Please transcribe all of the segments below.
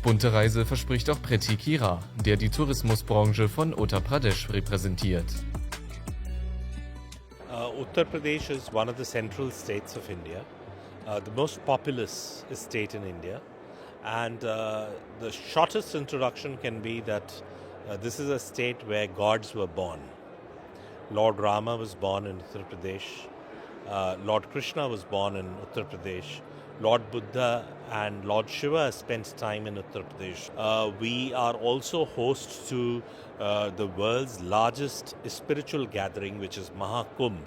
Bunte Reise verspricht auch Prateek Hira, der die Tourismusbranche von Uttar Pradesh repräsentiert. Uttar Pradesh is one of the central states of India, the most populous state in India, and the shortest introduction can be that this is a state where gods were born. Lord Rama was born in Uttar Pradesh, Lord Krishna was born in Uttar Pradesh, Lord Buddha and Lord Shiva spent time in Uttar Pradesh. We are also host to the world's largest spiritual gathering, which is Mahakumbh,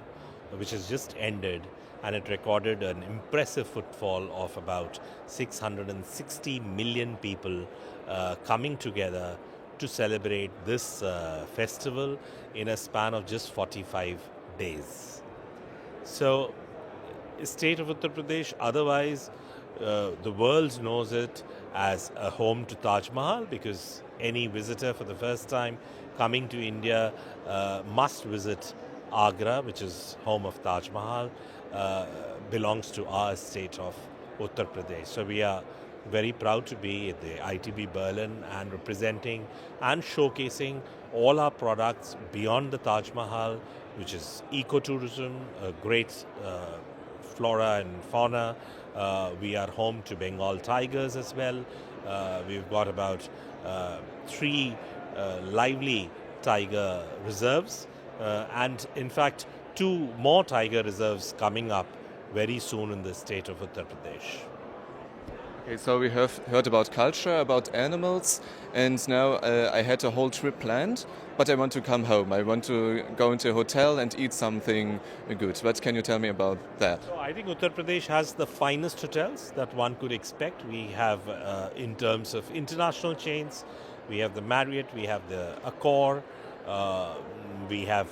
which has just ended, and it recorded an impressive footfall of about 660 million people coming together to celebrate this festival in a span of just 45 days. So, state of Uttar Pradesh, otherwise the world knows it as a home to Taj Mahal, because any visitor for the first time coming to India must visit Agra, which is home of Taj Mahal, belongs to our state of Uttar Pradesh. So we are very proud to be at the ITB-Berlin and representing and showcasing all our products beyond the Taj Mahal, which is ecotourism, a great flora and fauna. We are home to Bengal tigers as well. We've got about 3 lively tiger reserves, and in fact 2 more tiger reserves coming up very soon in the state of Uttar Pradesh. Okay, so we have heard about culture, about animals, and now I had a whole trip planned, but I want to come home. I want to go into a hotel and eat something good. What can you tell me about that? So I think Uttar Pradesh has the finest hotels that one could expect. We have, in terms of international chains, we have the Marriott, we have the Accor, we have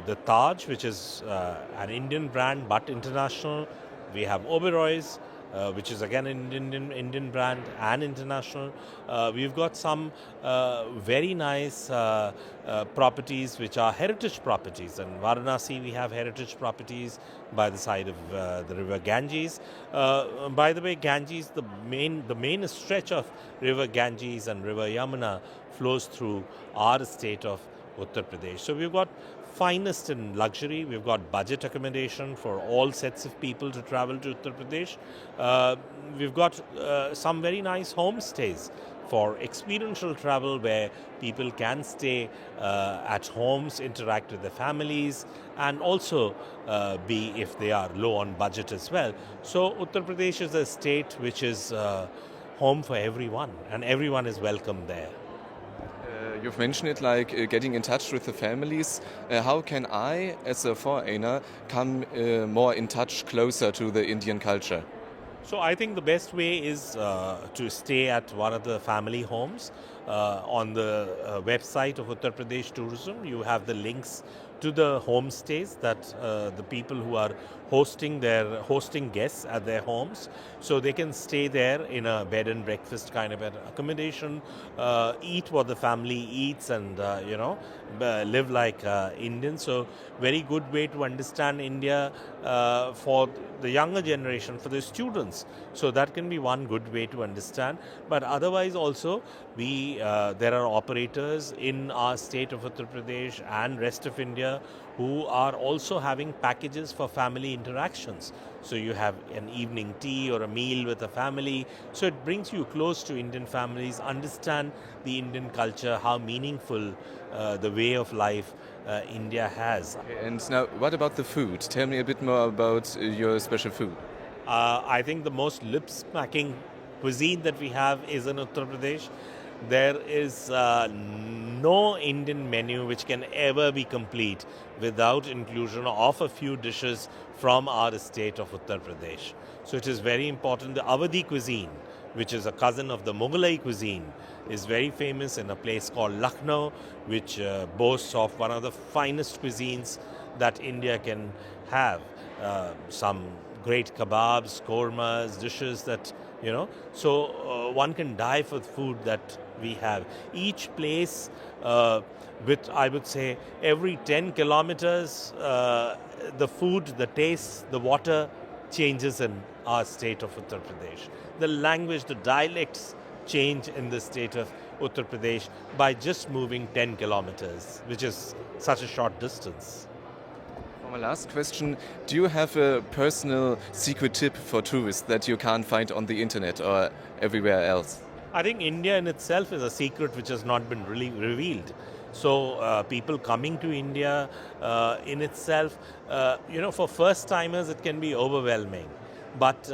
the Taj, which is an Indian brand but international. We have Oberoi's, which is again an Indian brand and international. We've got some very nice properties which are heritage properties. In Varanasi we have heritage properties by the side of the river Ganges. By the way, Ganges, the main stretch of river Ganges and river Yamuna flows through our state of Uttar Pradesh. So we've got finest in luxury. We've got budget accommodation for all sets of people to travel to Uttar Pradesh. We've got some very nice homestays for experiential travel where people can stay at homes, interact with their families, and also be, if they are low on budget as well. So Uttar Pradesh is a state which is home for everyone, and everyone is welcome there. You've mentioned it, like getting in touch with the families. How can I, as a foreigner, come more in touch, closer to the Indian culture? So I think the best way is to stay at one of the family homes. On the website of Uttar Pradesh Tourism, you have the links to the homestays that the people who are hosting guests at their homes, so they can stay there in a bed and breakfast kind of an accommodation, eat what the family eats, and live like Indians. So very good way to understand India for the younger generation, for the students. So that can be one good way to understand. But otherwise also, there are operators in our state of Uttar Pradesh and rest of India who are also having packages for family interactions. So you have an evening tea or a meal with a family. So it brings you close to Indian families, understand the Indian culture, how meaningful the way of life India has. And now, what about the food? Tell me a bit more about your special food. I think the most lip-smacking cuisine that we have is in Uttar Pradesh. There is no Indian menu which can ever be complete without inclusion of a few dishes from our state of Uttar Pradesh. So it is very important. The Awadhi cuisine, which is a cousin of the Mughalai cuisine, is very famous in a place called Lucknow, which boasts of one of the finest cuisines that India can have. Some great kebabs, kormas, dishes that, so one can die for food that we have. Each place with, I would say, every 10 kilometers, the food, the taste, the water changes in our state of Uttar Pradesh. The language, the dialects change in the state of Uttar Pradesh by just moving 10 kilometers, which is such a short distance. For my last question, do you have a personal secret tip for tourists that you can't find on the internet or everywhere else? I think India in itself is a secret which has not been really revealed. So people coming to India in itself, for first timers it can be overwhelming. But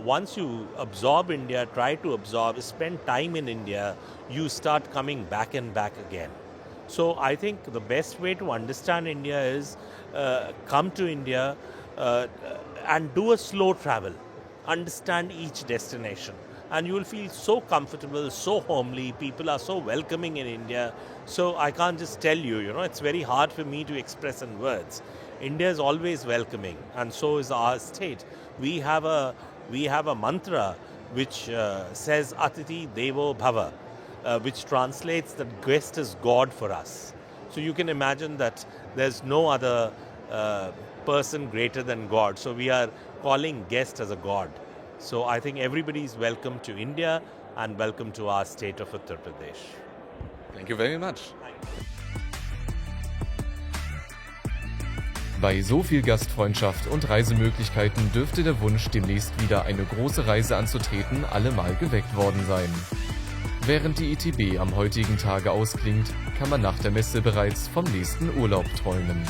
once you absorb India, try to absorb, spend time in India, you start coming back and back again. So I think the best way to understand India is come to India and do a slow travel. Understand each destination. And you will feel so comfortable, so homely. People are so welcoming in India. So I can't just tell you, it's very hard for me to express in words. India is always welcoming, and so is our state. We have a mantra which says Atiti Devo Bhava, which translates that guest is God for us. So you can imagine that there's no other person greater than God. So we are calling guest as a God. So I think everybody is welcome to India and welcome to our state of Uttar Pradesh. Thank you very much. Bei so viel Gastfreundschaft und Reisemöglichkeiten dürfte der Wunsch, demnächst wieder eine große Reise anzutreten, allemal geweckt worden sein. Während die ITB am heutigen Tage ausklingt, kann man nach der Messe bereits vom nächsten Urlaub träumen.